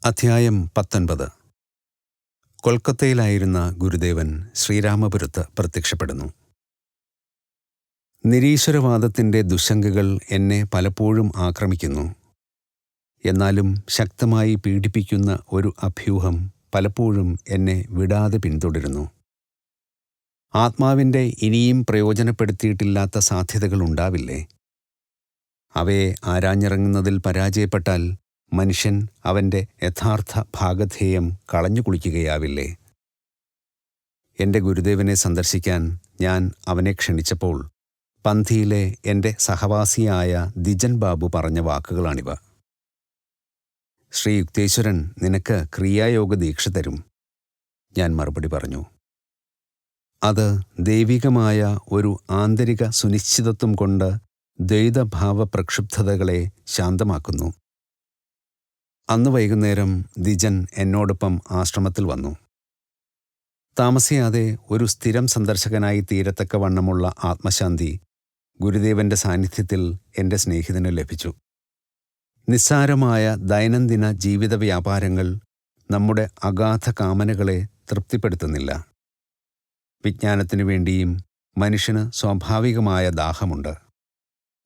അധ്യായം 19. കൊൽക്കത്തയിലായിരുന്ന ഗുരുദേവൻ ശ്രീരാമപുരത്ത് പ്രത്യക്ഷപ്പെടുന്നു. നിരീശ്വരവാദത്തിൻ്റെ ദുശങ്കകൾ എന്നെ പലപ്പോഴും ആക്രമിക്കുന്നു. എന്നാലും ശക്തമായി പീഡിപ്പിക്കുന്ന ഒരു അഭ്യൂഹം പലപ്പോഴും എന്നെ വിടാതെ പിന്തുടരുന്നു. ആത്മാവിൻ്റെ ഇനിയും പ്രയോജനപ്പെടുത്തിയിട്ടില്ലാത്ത സാധ്യതകളുണ്ടാവില്ലേ? അവയെ ആരാഞ്ഞിറങ്ങുന്നതിൽ പരാജയപ്പെട്ടാൽ മനുഷ്യൻ അവൻ്റെ യഥാർത്ഥ ഭാഗധേയം കളഞ്ഞു കുളിക്കുകയാവില്ലേ? എൻ്റെ ഗുരുദേവനെ സന്ദർശിക്കാൻ ഞാൻ അവനെ ക്ഷണിച്ചപ്പോൾ പന്ഥിയിലെ എൻ്റെ സഹവാസിയായ ദിജൻ ബാബു പറഞ്ഞ വാക്കുകളാണിവ. ശ്രീ യുക്തേശ്വരൻ നിനക്ക് ക്രിയായോഗ ദീക്ഷ തരും. ഞാൻ മറുപടി പറഞ്ഞു. അത് ദൈവികമായ ഒരു ആന്തരിക സുനിശ്ചിതത്വം കൊണ്ട് ദ്വൈതഭാവ പ്രക്ഷുബ്ധതകളെ ശാന്തമാക്കുന്നു. അന്ന് വൈകുന്നേരം ദിജൻ എന്നോടൊപ്പം ആശ്രമത്തിൽ വന്നു. താമസിയാതെ ഒരു സ്ഥിരം സന്ദർശകനായി തീരത്തക്കവണ്ണമുള്ള ആത്മശാന്തി ഗുരുദേവൻ്റെ സാന്നിധ്യത്തിൽ എൻ്റെ സ്നേഹിതന് ലഭിച്ചു. നിസ്സാരമായ ദൈനംദിന ജീവിത വ്യാപാരങ്ങൾ നമ്മുടെ അഗാധ കാമനകളെ തൃപ്തിപ്പെടുത്തുന്നില്ല. വിജ്ഞാനത്തിനു വേണ്ടിയും മനുഷ്യന് സ്വാഭാവികമായ ദാഹമുണ്ട്.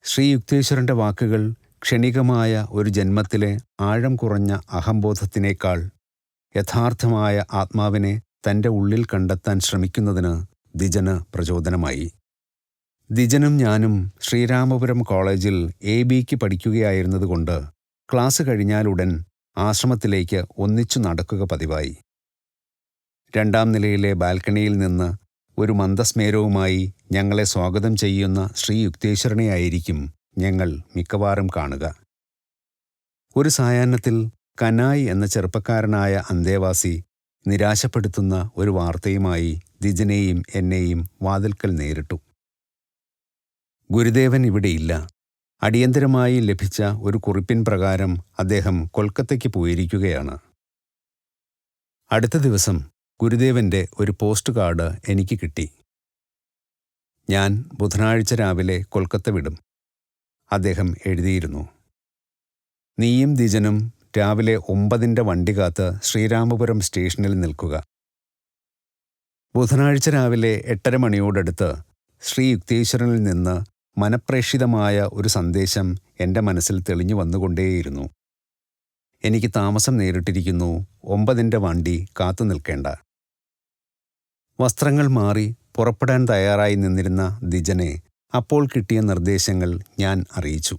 ശ്രീ യുക്തേശ്വരൻ്റെ വാക്കുകൾ ക്ഷണികമായ ഒരു ജന്മത്തിലെ ആഴം കുറഞ്ഞ അഹംബോധത്തിനേക്കാൾ യഥാർത്ഥമായ ആത്മാവിനെ തൻ്റെ ഉള്ളിൽ കണ്ടെത്താൻ ശ്രമിക്കുന്നതിന് ദിജന് പ്രചോദനമായി. ദിജനും ഞാനും ശ്രീരാമപുരം കോളേജിൽ AB-ക്ക് പഠിക്കുകയായിരുന്നതുകൊണ്ട് ക്ലാസ് കഴിഞ്ഞാലുടൻ ആശ്രമത്തിലേക്ക് ഒന്നിച്ചു നടക്കുക പതിവായി. 2-ാം നിലയിലെ ബാൽക്കണിയിൽ നിന്ന് ഒരു മന്ദസ്മേരവുമായി ഞങ്ങളെ സ്വാഗതം ചെയ്യുന്ന ശ്രീ യുക്തേശ്വരനെയായിരിക്കും ഞങ്ങൾ മിക്കവാറും കാണുക. ഒരു സായാഹ്നത്തിൽ കനായ് എന്ന ചെറുപ്പക്കാരനായ അന്തേവാസി നിരാശപ്പെടുത്തുന്ന ഒരു വാർത്തയുമായി ദിജനെയും എന്നെയും വാതിൽക്കൽ നേരിട്ടു. ഗുരുദേവൻ ഇവിടെയില്ല. അടിയന്തരമായി ലഭിച്ച ഒരു കുറിപ്പിൻ പ്രകാരം അദ്ദേഹം കൊൽക്കത്തയ്ക്ക് പോയിരിക്കുകയാണ്. അടുത്ത ദിവസം ഗുരുദേവൻ്റെ ഒരു പോസ്റ്റ് കാർഡ് എനിക്ക് കിട്ടി. ഞാൻ ബുധനാഴ്ച രാവിലെ കൊൽക്കത്ത വിടും. അദ്ദേഹം എഴുതിയിരുന്നു. നീയും ദിജനും രാവിലെ 9-ന്റെ വണ്ടി കാത്ത് ശ്രീരാമപുരം സ്റ്റേഷനിൽ നിൽക്കുക. ബുധനാഴ്ച രാവിലെ 8:30 മണിയോടടുത്ത് ശ്രീ യുക്തേശ്വരനിൽ നിന്ന് മനഃപ്രേഷിതമായ ഒരു സന്ദേശം എൻ്റെ മനസ്സിൽ തെളിഞ്ഞു വന്നുകൊണ്ടേയിരുന്നു. എനിക്ക് താമസം നേരിട്ടിരിക്കുന്നു. 9-ന്റെ വണ്ടി കാത്തു നിൽക്കേണ്ട. വസ്ത്രങ്ങൾ മാറി പുറപ്പെടാൻ തയ്യാറായി നിന്നിരുന്ന ദിജനെ അപ്പോൾ കിട്ടിയ നിർദ്ദേശങ്ങൾ ഞാൻ അറിയിച്ചു.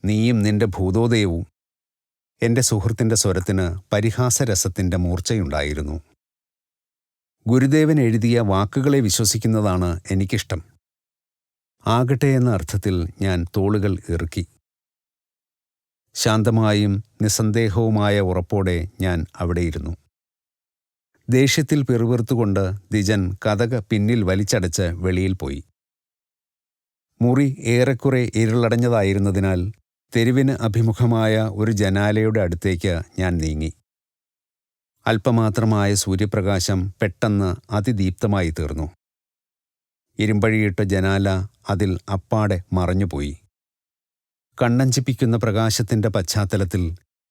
നീയും നിന്റെ ഭൂതോദയവും. എൻ്റെ സുഹൃത്തിൻ്റെ സ്വരത്തിന് പരിഹാസരസത്തിൻ്റെ മൂർച്ചയുണ്ടായിരുന്നു. ഗുരുദേവൻ എഴുതിയ വാക്കുകളെ വിശ്വസിക്കുന്നതാണ് എനിക്കിഷ്ടം. ആകട്ടെ എന്ന അർത്ഥത്തിൽ ഞാൻ തോളുകൾ ഇറുക്കി. ശാന്തമായും നിസ്സന്ദേഹവുമായ ഉറപ്പോടെ ഞാൻ അവിടെയിരുന്നു. ദേഷ്യത്തിൽ പിറുപിറുത്തുകൊണ്ട് ദിജൻ കതക് പിന്നിൽ വലിച്ചടച്ച് വെളിയിൽ പോയി. മുറി ഏറെക്കുറെ ഇരുളടഞ്ഞതായിരുന്നതിനാൽ തെരുവിന് അഭിമുഖമായ ഒരു ജനാലയുടെ അടുത്തേക്ക് ഞാൻ നീങ്ങി. അല്പമാത്രമായ സൂര്യപ്രകാശം പെട്ടെന്ന് അതിദീപ്തമായി തീർന്നു. ഇരുമ്പഴിയിട്ട ജനാല അതിൽ അപ്പാടെ മറഞ്ഞുപോയി. കണ്ണഞ്ചിപ്പിക്കുന്ന പ്രകാശത്തിൻ്റെ പശ്ചാത്തലത്തിൽ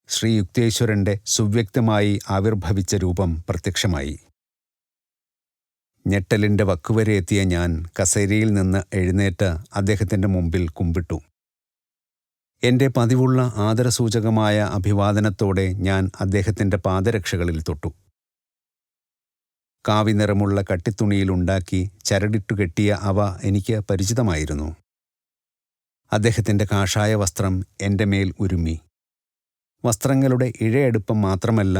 ശ്രീ യുക്തേശ്വരൻ്റെ സുവ്യക്തമായി ആവിർഭവിച്ച രൂപം പ്രത്യക്ഷമായി. ഞെട്ടലിൻ്റെ വക്കുവരെ എത്തിയ ഞാൻ കസേരയിൽ നിന്ന് എഴുന്നേറ്റ് അദ്ദേഹത്തിൻ്റെ മുമ്പിൽ കുമ്പിട്ടു. എൻ്റെ പതിവുള്ള ആദരസൂചകമായ അഭിവാദനത്തോടെ ഞാൻ അദ്ദേഹത്തിൻ്റെ പാദരക്ഷകളിൽ തൊട്ടു. കാവി നിറമുള്ള കട്ടിത്തുണിയിലുണ്ടാക്കി ചരടിട്ടു കെട്ടിയ അവ എനിക്ക് പരിചിതമായിരുന്നു. അദ്ദേഹത്തിൻ്റെ കാഷായ വസ്ത്രം എൻ്റെ മേൽ ഉരുമ്മി. വസ്ത്രങ്ങളുടെ ഇഴയെടുപ്പം മാത്രമല്ല,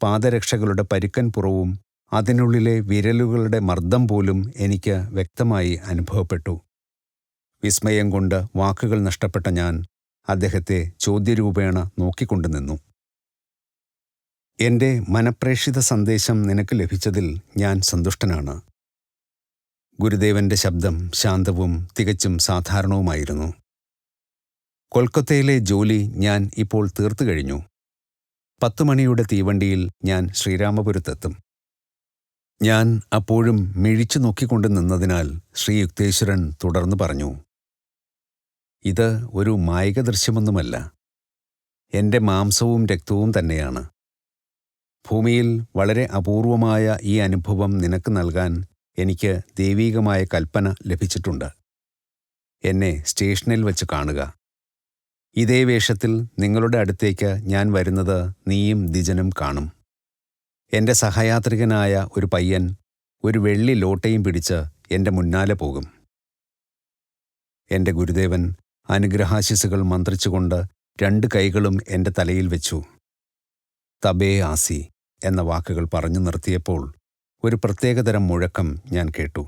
പാദരക്ഷകളുടെ പരുക്കൻ പുറവും അതിനുള്ളിലെ വിരലുകളുടെ മർദ്ദം പോലും എനിക്ക് വ്യക്തമായി അനുഭവപ്പെട്ടു. വിസ്മയം കൊണ്ട് വാക്കുകൾ നഷ്ടപ്പെട്ട ഞാൻ അദ്ദേഹത്തെ ചോദ്യരൂപേണ നോക്കിക്കൊണ്ടു നിന്നു. എൻ്റെ മനഃപ്രേഷിത സന്ദേശം നിനക്ക് ലഭിച്ചതിൽ ഞാൻ സന്തുഷ്ടനാണ്. ഗുരുദേവൻ്റെ ശബ്ദം ശാന്തവും തികച്ചും സാധാരണവുമായിരുന്നു. കൊൽക്കത്തയിലെ ജോലി ഞാൻ ഇപ്പോൾ തീർത്തു കഴിഞ്ഞു. 10 മണിയുടെ തീവണ്ടിയിൽ ഞാൻ ശ്രീരാമപുരത്തെത്തും. ഞാൻ അപ്പോഴും മിഴിച്ചു നോക്കിക്കൊണ്ട് നിന്നതിനാൽ ശ്രീ യുക്തേശ്വരൻ തുടർന്നു പറഞ്ഞു. ഇത് ഒരു മായിക ദൃശ്യമൊന്നുമല്ല. എൻ്റെ മാംസവും രക്തവും തന്നെയാണ്. ഭൂമിയിൽ വളരെ അപൂർവമായ ഈ അനുഭവം നിനക്ക് നൽകാൻ എനിക്ക് ദൈവീകമായ കൽപ്പന ലഭിച്ചിട്ടുണ്ട്. എന്നെ സ്റ്റേഷനിൽ വച്ച് കാണുക. ഇതേ വേഷത്തിൽ നിങ്ങളുടെ അടുത്തേക്ക് ഞാൻ വരുന്നത് നീയും ദിജനും കാണും. എൻ്റെ സഹയാത്രികനായ ഒരു പയ്യൻ ഒരു വെള്ളി ലോട്ടയും പിടിച്ച് എൻ്റെ മുന്നാലെ പോകും. എൻ്റെ ഗുരുദേവൻ അനുഗ്രഹാശിസുകൾ മന്ത്രിച്ചുകൊണ്ട് 2 കൈകളും എൻ്റെ തലയിൽ വെച്ചു. തബേ ആസി എന്ന വാക്കുകൾ പറഞ്ഞു നിർത്തിയപ്പോൾ ഒരു പ്രത്യേകതരം മുഴക്കം ഞാൻ കേട്ടു.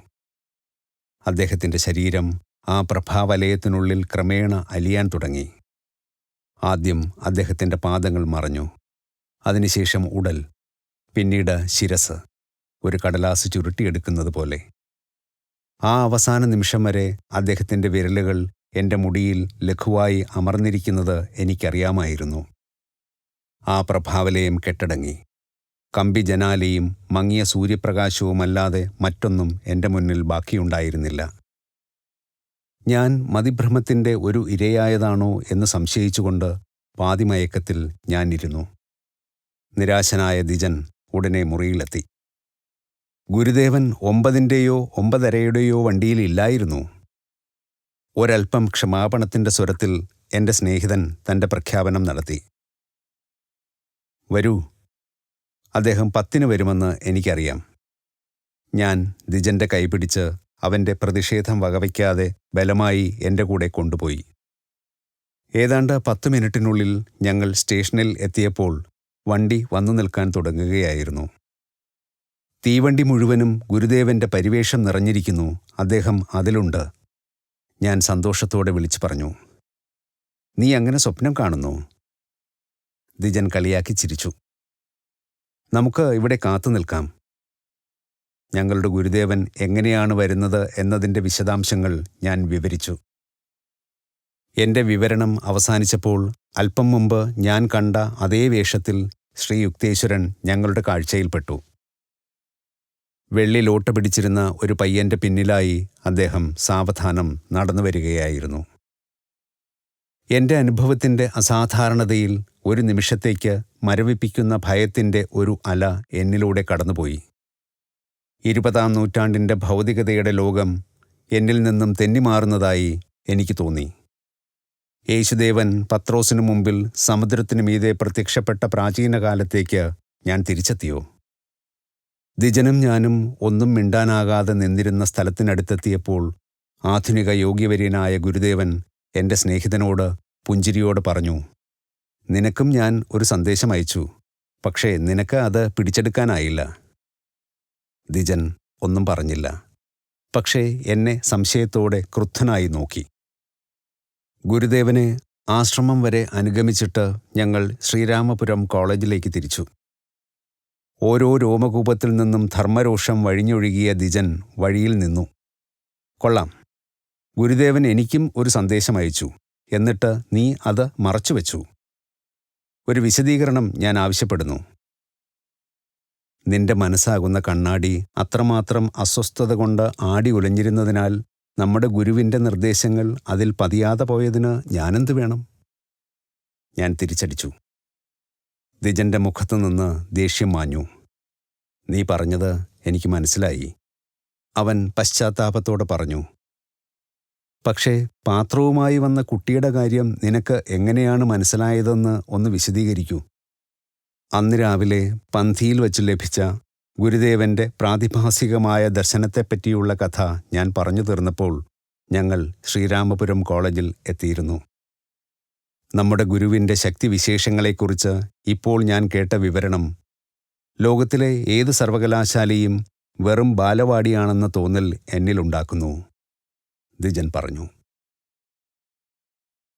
അദ്ദേഹത്തിൻ്റെ ശരീരം ആ പ്രഭാവലയത്തിനുള്ളിൽ ക്രമേണ അലിയാൻ തുടങ്ങി. ആദ്യം അദ്ദേഹത്തിൻ്റെ പാദങ്ങൾ മറഞ്ഞു, അതിനുശേഷം ഉടൽ, പിന്നീട് ശിരസ്, ഒരു കടലാസ് ചുരുട്ടിയെടുക്കുന്നത് പോലെ. ആ അവസാന നിമിഷം വരെ അദ്ദേഹത്തിൻ്റെ വിരലുകൾ എൻ്റെ മുടിയിൽ ലഘുവായി അമർന്നിരിക്കുന്നത് എനിക്കറിയാമായിരുന്നു. ആ പ്രഭാവലയം കെട്ടടങ്ങി. കമ്പി ജനാലയും മങ്ങിയ സൂര്യപ്രകാശവുമല്ലാതെ മറ്റൊന്നും എൻ്റെ മുന്നിൽ ബാക്കിയുണ്ടായിരുന്നില്ല. ഞാൻ മതിഭ്രമത്തിൻ്റെ ഒരു ഇരയായതാണോ എന്ന് സംശയിച്ചുകൊണ്ട് പാതിമയക്കത്തിൽ ഞാനിരുന്നു. നിരാശനായ ദിജൻ ഉടനെ മുറിയിലെത്തി. ഗുരുദേവൻ 9-ൻ്റെയോ 9:30-യുടെയോ വണ്ടിയിലില്ലായിരുന്നു. ഒരൽപ്പം ക്ഷമാപണത്തിൻ്റെ സ്വരത്തിൽ എൻ്റെ സ്നേഹിതൻ തൻ്റെ പ്രഖ്യാപനം നടത്തി. വരൂ, അദ്ദേഹം 10-ന് വരുമെന്ന് എനിക്കറിയാം. ഞാൻ ദിജൻ്റെ കൈപിടിച്ച് അവൻ്റെ പ്രതിഷേധം വകവയ്ക്കാതെ ബലമായി എൻ്റെ കൂടെ കൊണ്ടുപോയി. ഏതാണ്ട് 10 മിനിറ്റിനുള്ളിൽ ഞങ്ങൾ സ്റ്റേഷനിൽ എത്തിയപ്പോൾ വണ്ടി വന്നു നിൽക്കാൻ തുടങ്ങുകയായിരുന്നു. തീവണ്ടി മുഴുവനും ഗുരുദേവൻ്റെ പരിവേഷം നിറഞ്ഞിരിക്കുന്നു, അദ്ദേഹം അതിലുണ്ട്. ഞാൻ സന്തോഷത്തോടെ വിളിച്ചു പറഞ്ഞു. നീ അങ്ങനെ സ്വപ്നം കാണുന്നു? ദിജൻ കളിയാക്കി ചിരിച്ചു. നമുക്ക് ഇവിടെ കാത്തു നിൽക്കാം. ഞങ്ങളുടെ ഗുരുദേവൻ എങ്ങനെയാണ് വരുന്നത് എന്നതിൻ്റെ വിശദാംശങ്ങൾ ഞാൻ വിവരിച്ചു. എൻ്റെ വിവരണം അവസാനിച്ചപ്പോൾ അല്പം മുമ്പ് ഞാൻ കണ്ട അതേ വേഷത്തിൽ ശ്രീ യുക്തേശ്വരൻ ഞങ്ങളുടെ കാഴ്ചയിൽപ്പെട്ടു. വെള്ളി ലോട്ട പിടിച്ചിരുന്ന ഒരു പയ്യൻ്റെ പിന്നിലായി അദ്ദേഹം സാവധാനം നടന്നു വരികയായിരുന്നു. എൻ്റെ അനുഭവത്തിൻ്റെ അസാധാരണതയിൽ ഒരു നിമിഷത്തേക്ക് മരവിപ്പിക്കുന്ന ഭയത്തിൻ്റെ ഒരു അല എന്നിലൂടെ കടന്നുപോയി. 20-ാം നൂറ്റാണ്ടിൻ്റെ ഭൗതികതയുടെ ലോകം എന്നിൽ നിന്നും തെന്നിമാറുന്നതായി എനിക്ക് തോന്നി. യേശുദേവൻ പത്രോസിനു മുമ്പിൽ സമുദ്രത്തിനു മീതെ പ്രത്യക്ഷപ്പെട്ട പ്രാചീന കാലത്തേക്ക് ഞാൻ തിരിച്ചെത്തിയോ? ദിജനും ഞാനും ഒന്നും മിണ്ടാനാകാതെ നിന്നിരുന്ന സ്ഥലത്തിനടുത്തെത്തിയപ്പോൾ ആധുനിക യോഗ്യവര്യനായ ഗുരുദേവൻ എൻ്റെ സ്നേഹിതനോട് പുഞ്ചിരിയോട് പറഞ്ഞു, നിനക്കും ഞാൻ ഒരു സന്ദേശം അയച്ചു, പക്ഷേ നിനക്ക് അത് പിടിച്ചെടുക്കാനായില്ല. ദിജൻ ഒന്നും പറഞ്ഞില്ല, പക്ഷേ എന്നെ സംശയത്തോടെ ക്രുദ്ധനായി നോക്കി. ഗുരുദേവനെ ആശ്രമം വരെ അനുഗമിച്ചിട്ട് ഞങ്ങൾ ശ്രീരാമപുരം കോളേജിലേക്ക് തിരിച്ചു. ഓരോ രോമകൂപത്തിൽ നിന്നും ധർമ്മരോഷം വഴിഞ്ഞൊഴുകിയ ദിജൻ വഴിയിൽ നിന്നു. കൊള്ളാം, ഗുരുദേവൻ എനിക്കും ഒരു സന്ദേശം അയച്ചു, എന്നിട്ട് നീ അത് മറച്ചുവെച്ചു. ഒരു വിശദീകരണം ഞാൻ ആവശ്യപ്പെടുന്നു. നിന്റെ മനസ്സാകുന്ന കണ്ണാടി അത്രമാത്രം അസ്വസ്ഥത കൊണ്ട് ആടി ഉലഞ്ഞിരുന്നതിനാൽ നമ്മുടെ ഗുരുവിൻ്റെ നിർദ്ദേശങ്ങൾ അതിൽ പതിയാതെ പോയതിന് ഞാനെന്ത് വേണം? ഞാൻ തിരിച്ചടിച്ചു. ദിജൻ്റെ മുഖത്തുനിന്ന് ദേഷ്യം മാഞ്ഞു. നീ പറഞ്ഞത് എനിക്ക് മനസ്സിലായി, അവൻ പശ്ചാത്താപത്തോടെ പറഞ്ഞു. പക്ഷേ പാത്രവുമായി വന്ന കുട്ടിയുടെ കാര്യം നിനക്ക് എങ്ങനെയാണ് മനസ്സിലായതെന്ന് ഒന്ന് വിശദീകരിക്കൂ. അന്ന് രാവിലെ പന്തിയിൽ വച്ച് ലഭിച്ച ഗുരുദേവൻ്റെ പ്രാതിഭാസികമായ ദർശനത്തെപ്പറ്റിയുള്ള കഥ ഞാൻ പറഞ്ഞു തീർന്നപ്പോൾ ഞങ്ങൾ ശ്രീരാമപുരം കോളേജിൽ എത്തിയിരുന്നു. നമ്മുടെ ഗുരുവിൻ്റെ ശക്തിവിശേഷങ്ങളെക്കുറിച്ച് ഇപ്പോൾ ഞാൻ കേട്ട വിവരണം ലോകത്തിലെ ഏത് സർവകലാശാലയും വെറും ബാലവാടിയാണെന്ന തോന്നൽ എന്നിലുണ്ടാക്കുന്നു, ദിജൻ പറഞ്ഞു.